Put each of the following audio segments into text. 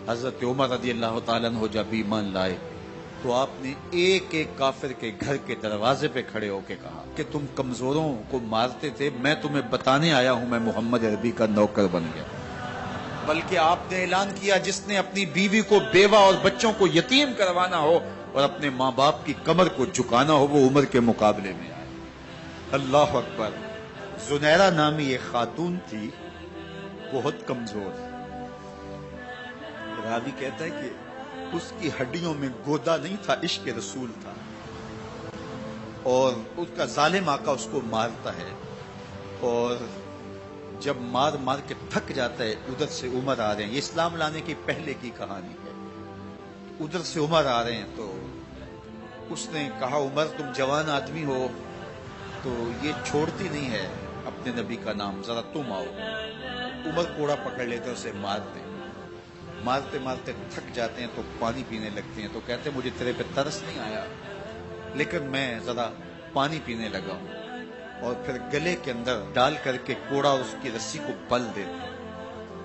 حضرت عمر رضی اللہ تعالیٰ عنہ جب ایمان لائے تو آپ نے ایک ایک کافر کے گھر کے دروازے پہ کھڑے ہو کے کہا کہ تم کمزوروں کو مارتے تھے، میں تمہیں بتانے آیا ہوں میں محمد عربی کا نوکر بن گیا۔ بلکہ آپ نے اعلان کیا جس نے اپنی بیوی کو بیوہ اور بچوں کو یتیم کروانا ہو اور اپنے ماں باپ کی کمر کو جھکانا ہو وہ عمر کے مقابلے میں آئے۔ اللہ اکبر۔ زنیرہ نامی ایک خاتون تھی، بہت کمزور۔ راوی کہتا ہے کہ اس کی ہڈیوں میں گودا نہیں تھا، عشق رسول تھا، اور اس کا ظالم آقا اس کو مارتا ہے، اور جب مار مار کے تھک جاتا ہے ادھر سے عمر آ رہے ہیں، یہ اسلام لانے کی پہلے کی کہانی ہے، ادھر سے عمر آ رہے ہیں تو اس نے کہا عمر تم جوان آدمی ہو تو یہ چھوڑتی نہیں ہے اپنے نبی کا نام، ذرا تم آؤ۔ عمر کوڑا پکڑ لیتے اسے مارتے مارتے مارتے تھک جاتے ہیں تو پانی پینے لگتے ہیں، تو کہتے ہیں مجھے تیرے پہ ترس نہیں آیا لیکن میں ذرا پانی پینے لگا ہوں، اور پھر گلے کے اندر ڈال کر کے کوڑا اس کی رسی کو پل دیتے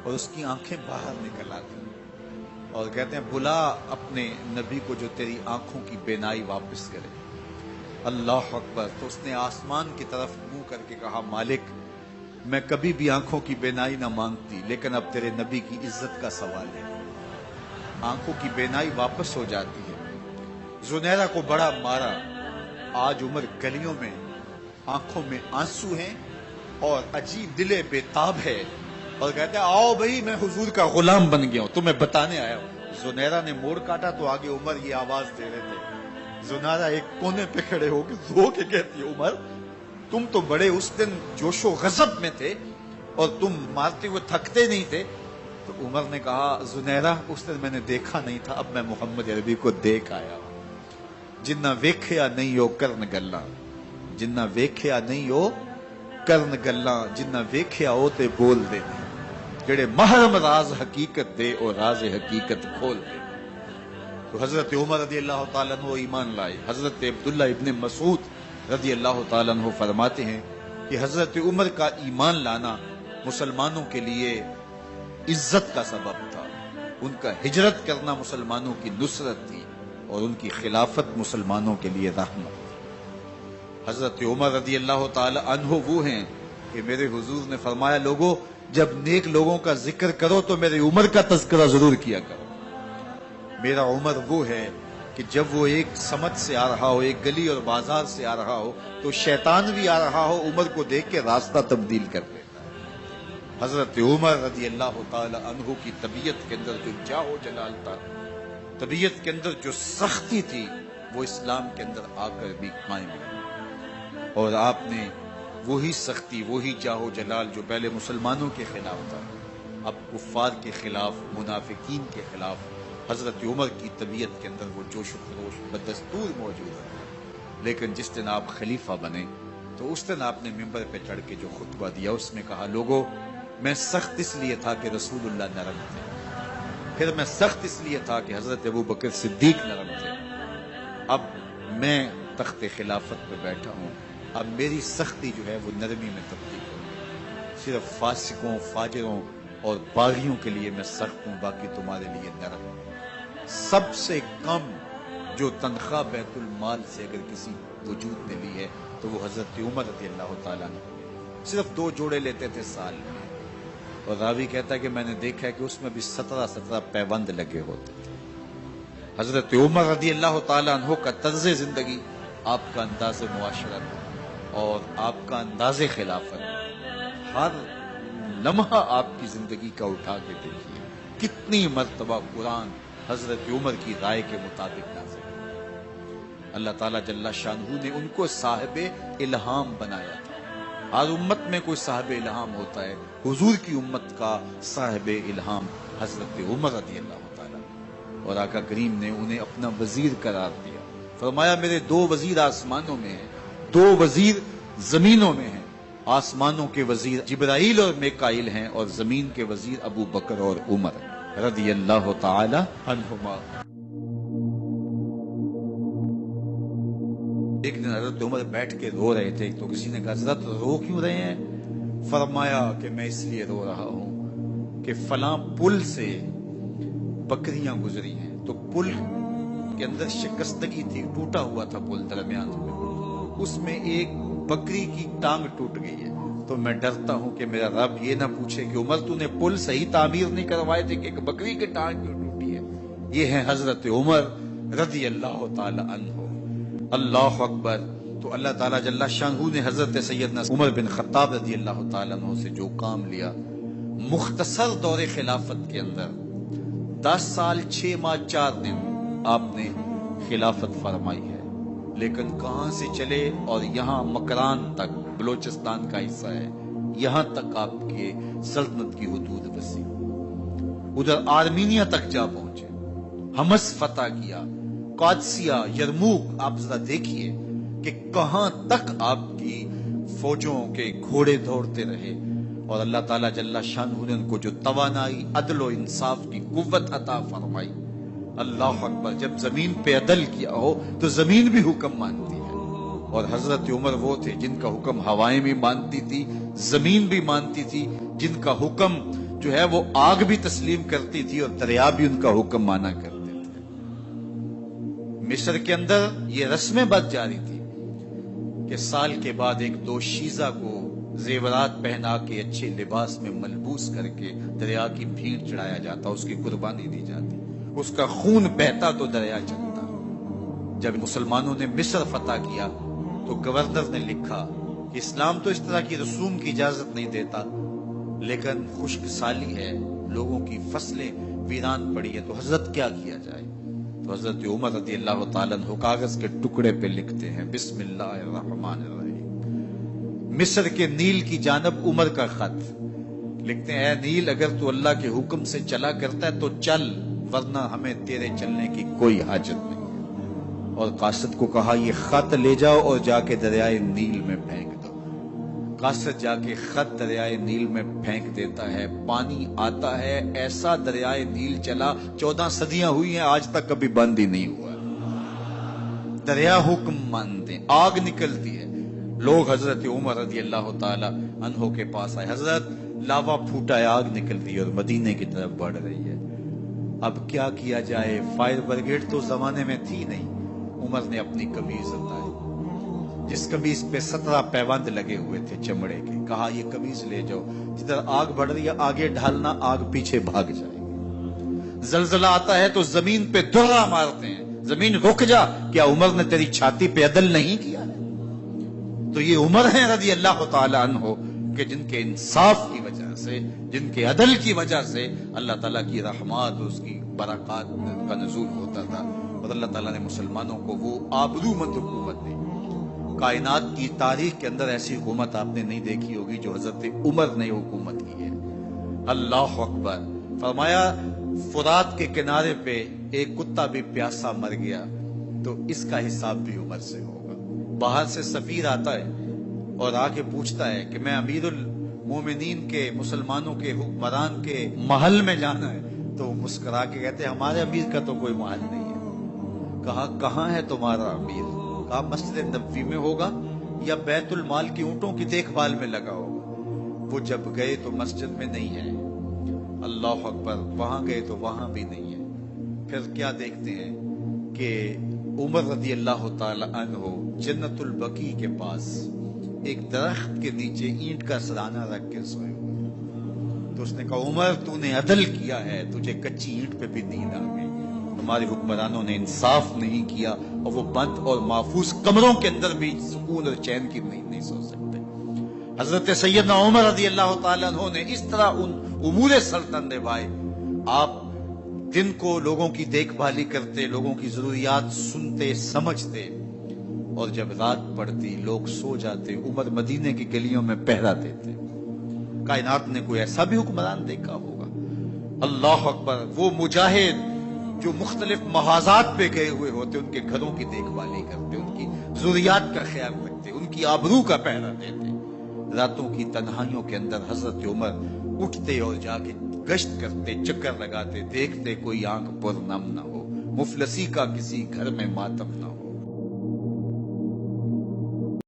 اور اس کی آنکھیں باہر نکل آتی اور کہتے ہیں بلا اپنے نبی کو جو تیری آنکھوں کی بینائی واپس کرے۔ اللہ اکبر۔ تو اس نے آسمان کی طرف منہ کر کے کہا مالک میں کبھی بھی آنکھوں کی بینائی نہ مانگتی لیکن اب تیرے نبی کی عزت کا سوال ہے۔ آنکھوں کی بینائی واپس ہو جاتی ہے۔ زنیرہ کو بڑا مارا، آج عمر گلیوں میں آنکھوں میں آنسو ہیں اور عجیب دل بے تاب ہے، اور کہتے ہیں آؤ بھئی میں حضور کا غلام بن گیا ہوں، تمہیں بتانے آیا ہوں۔ زنیرہ نے موڑ کاٹا تو آگے عمر یہ آواز دے رہے تھے۔ زنیرہ ایک کونے پہ کھڑے ہو کے رو کے کہتی ہے عمر تم تو بڑے اس دن جوش و غضب میں تھے اور تم مارتے ہوئے تھکتے نہیں تھے۔ تو عمر نے کہا زنیرہ اس دن میں نے دیکھا نہیں تھا، اب میں محمد عربی کو دیکھ آیا ہوں۔ جنہ ویکھیا نہیں ہو کرن گلاں، جنہ ویکھیا نہیں ہو کرن گلاں، جنہ ویکھیا ہو تے بول دے، جڑے محرم راز حقیقت دے اور راز حقیقت کھول دے۔ تو حضرت عمر رضی اللہ تعالیٰ عنہ ایمان لائے۔ حضرت عبداللہ ابن مسعود رضی اللہ تعالیٰ عنہ فرماتے ہیں کہ حضرت عمر کا ایمان لانا مسلمانوں کے لیے عزت کا سبب تھا، ان کا ہجرت کرنا مسلمانوں کی نصرت تھی اور ان کی خلافت مسلمانوں کے لیے رحمت تھی۔ حضرت عمر رضی اللہ تعالی عنہ وہ ہیں کہ میرے حضور نے فرمایا لوگوں جب نیک لوگوں کا ذکر کرو تو میرے عمر کا تذکرہ ضرور کیا کرو۔ میرا عمر وہ ہے کہ جب وہ ایک سمت سے آ رہا ہو، ایک گلی اور بازار سے آ رہا ہو تو شیطان بھی آ رہا ہو عمر کو دیکھ کے راستہ تبدیل کر دیتا ہے۔ حضرت عمر رضی اللہ تعالی عنہ کی طبیعت کے اندر جو جاہ و جلال تھا، طبیعت کے اندر جو سختی تھی، وہ اسلام کے اندر آ کر بھی قائم ہے، اور آپ نے وہی سختی، وہی جاہ و جلال جو پہلے مسلمانوں کے خلاف تھا اب کفار کے خلاف، منافقین کے خلاف حضرت عمر کی طبیعت کے اندر وہ جوش و خروش بدستور موجود ہے۔ لیکن جس دن آپ خلیفہ بنے تو اس دن آپ نے ممبر پہ چڑھ کے جو خطبہ دیا اس میں کہا لوگوں میں سخت اس لیے تھا کہ رسول اللہ نرم تھے، پھر میں سخت اس لیے تھا کہ حضرت ابوبکر صدیق نرم تھے، اب میں تخت خلافت پہ بیٹھا ہوں، اب میری سختی جو ہے وہ نرمی میں تبدیل ہو، صرف فاسقوں، فاجروں اور باغیوں کے لیے میں سخت ہوں، باقی تمہارے لیے نرم ہوں۔ سب سے کم جو تنخواہ بیت المال سے اگر کسی وجود نے لی ہے تو وہ حضرت عمر رضی اللہ تعالیٰ نے صرف 2 جوڑے لیتے تھے سال میں، اور راوی کہتا ہے کہ میں نے دیکھا ہے کہ اس میں بھی 17 پیوند لگے ہوتے تھے۔ حضرت عمر رضی اللہ تعالیٰ عنہ کا طرز زندگی، آپ کا انداز معاشرت اور آپ کا انداز خلافت، ہر لمحہ آپ کی زندگی کا اٹھا کے دیکھیے کتنی مرتبہ قرآن حضرت عمر کی رائے کے مطابق نازل ہے۔ اللہ تعالیٰ جل شانہ نے ان کو صاحب الہام بنایا تھا۔ ہر امت میں کوئی صاحب الہام ہوتا ہے، حضور کی امت کا صاحب الہام حضرت عمر رضی اللہ تعالیٰ، اور آقا کریم نے انہیں اپنا وزیر قرار دیا۔ فرمایا میرے 2 وزیر آسمانوں میں ہیں، 2 وزیر زمینوں میں ہیں، آسمانوں کے وزیر جبرائیل اور میکائیل ہیں اور زمین کے وزیر ابو بکر اور عمر رضی اللہ تعالی عنہما۔ ایک دن حضرت عمر بیٹھ کے رو رہے تھے تو کسی نے کہا حضرت رو کیوں رہے ہیں؟ فرمایا کہ میں اس لیے رو رہا ہوں کہ فلاں پل سے बकरियां गुजरी हैं, तो पुल के अंदर शिकस्तगी थी, टूटा हुआ था पुल दरमियान में, उसमें एक बकरी की टांग टूट गई है। तो मैं डरता हूं कि मेरा रब ये ना पूछे कि उमर तूने पुल सही तामीर नहीं करवाए थे कि एक बकरी की टांग क्यों टूटी है। ये है हजरत उमर रजी अल्लाह ताला अन्हो। अल्लाह अकबर। तो अल्लाह ताला जल्ला शानहू ने हजरत सैयदना उमर बिन खत्ताब रजी अल्लाह ताला अन्हो से जो काम लिया, मुख्तसर दौरे खिलाफत के अंदर 10 साल 6 माह 4 दिन आपने खिलाफत फरमाई है, लेकिन कहां से चले और यहां मकरान तक, बलोचिस्तान का हिस्सा है, यहां तक आपके सल्तनत की हुदूद बसी। उधर आर्मीनिया तक जा पहुंचे, हमस फतह किया, कादसिया, यरमूक। आप जरा देखिए कि कहां तक आपकी फौजों के घोड़े दौड़ते रहे, और अल्लाह ताला जल्ला शानहू ने उनको जो तवानाई, अदल और इंसाफ की कुव्वत अता फरमाई। अल्लाह अकबर। जब जमीन पे अदल किया हो तो जमीन भी हुक्म मानती है, और हजरत उमर वो थे जिनका हुक्म हवाएं भी मानती थी, जमीन भी मानती थी, जिनका हुक्म जो है वो आग भी तस्लीम करती थी और दरिया भी उनका हुक्म माना करते थे। मिस्र के अंदर ये रस्में बद जारी थी कि साल के बाद एक दोशीजा को जेवरात पहना के अच्छे लिबास में मलबूस करके दरिया की भीड़ चढ़ाया जाता, उसकी कुर्बानी दी जाती, उसका खून बहता तो दरिया चलता। जब मुसलमानों ने मिस्र फतह किया तो गवर्नर ने लिखा कि इस्लाम तो इस तरह की रसूम की इजाजत नहीं देता, लेकिन खुश्क साली है, लोगों की फसलें वीरान पड़ी है, तो हजरत क्या किया जाए। तो हजरत उमर रज़ी अल्लाह ताला अन्हु कागज के टुकड़े पे लिखते हैं, बिस्मिल्लाहिर्रहमानिर्रहीम। मिस्र के नील की जानब उमर का खत लिखते हैं, ऐ नील, अगर तू अल्लाह के हुक्म से चला करता है तो चल, वरना हमें तेरे चलने की कोई हाजत नहीं। और कासद को कहा, ये खत ले जाओ और जाके दरियाए नील में फेंक दो। कासद जाके खत दरियाए नील में फेंक देता है, पानी आता है, ऐसा दरियाए नील चला, 14 सदियां हुई हैं, आज तक कभी बंद ही नहीं हुआ। दरिया हुक्म मानते, आग निकलती है। लोग हजरत उमर रज़ी अल्लाह ताला अन्हो के पास आए, हजरत लावा फूटा है, आग निकल रही है और मदीने की तरफ बढ़ रही है, अब क्या किया जाए। फायर ब्रिगेड तो जमाने में थी नहीं। उमर ने अपनी कमीज उतारी, जिस कमीज पे 17 पैबंद लगे हुए थे चमड़े के, कहा ये कमीज ले जाओ, जिधर आग बढ़ रही है आगे ढालना, आग पीछे भाग जाएगी। जलजला आता है तो जमीन पे दुर्रा मारते हैं, जमीन रुक जा, क्या उमर ने तेरी छाती पे अदल नहीं किया है। तो ये उमर है रज़ी अल्लाह ताला अन्हो कि जिनके इंसाफ की वजह से, जिनके अदल की वजह से अल्लाह ताला की रहमत, उसकी बरक़ात का नुज़ूल होता था, और अल्लाह ताला ने मुसलमानों को वो आबरूमंद हुकूमत दी। कायनात की तारीख के अंदर ऐसी हुकूमत आपने नहीं देखी होगी जो हजरत उमर ने हुकूमत की है। अल्लाह अकबर। फरमाया, फुरात के किनारे पे एक कुत्ता भी प्यासा मर गया तो इसका हिसाब भी उमर से होगा। बाहर से सफीर आता है और आके पूछता है कि मैं अमीरुल मोमिनीन के, मुसलमानों के हुक्मरान के महल में जाना है, तो मुस्कुरा के कहते हैं, हमारे अमीर का तो कोई महल नहीं है। कहा, कहां है तुम्हारा अमीर? कहा, मस्जिद नबवी में होगा या बैतुल माल की ऊंटों की देखभाल में लगा होगा। वो जब गए तो मस्जिद में नहीं है। अल्लाह अकबर। वहां गए तो वहां भी नहीं है। फिर क्या देखते हैं कि उमर रज़ी अल्लाह ताला अन्हो जन्नतुल बकी के पास एक दरख्त के नीचे ईंट का सराना रख के सोए हुए। तो उसने कहा, उमर तूने अदल किया है, तुझे कच्ची ईंट पे भी नींद आ गई। हमारे हुक्मरानों ने इंसाफ नहीं किया और वो बंद और महफूज कमरों के अंदर भी सुकून और चैन की नींद नहीं सो सकते। हजरत सैयदना उमर रज़ी अल्लाह ताला अन्हु ने इस तरह उन उमूरे सल्तनत निभाए। आप दिन को लोगों की देखभाली करते, लोगों की जरूरियात सुनते समझते, और जब रात पड़ती लोग सो जाते, उमर मदीने की गलियों में पहरा देते। कायनात ने कोई ऐसा भी हुक्मरान देखा होगा? अल्लाह अकबर। वो मुजाहिद जो मुख्तलिफ महाजात पे गए हुए होते, उनके घरों की देखभाली करते, उनकी जरूरियात का ख्याल रखते, उनकी आबरू का पहरा देते। रातों की तन्हाइयों के अंदर हजरत उमर उठते और जाके गश्त करते, चक्कर लगाते, देखते कोई आंख पर नम न हो, मुफलसी का किसी घर में मातम न हो।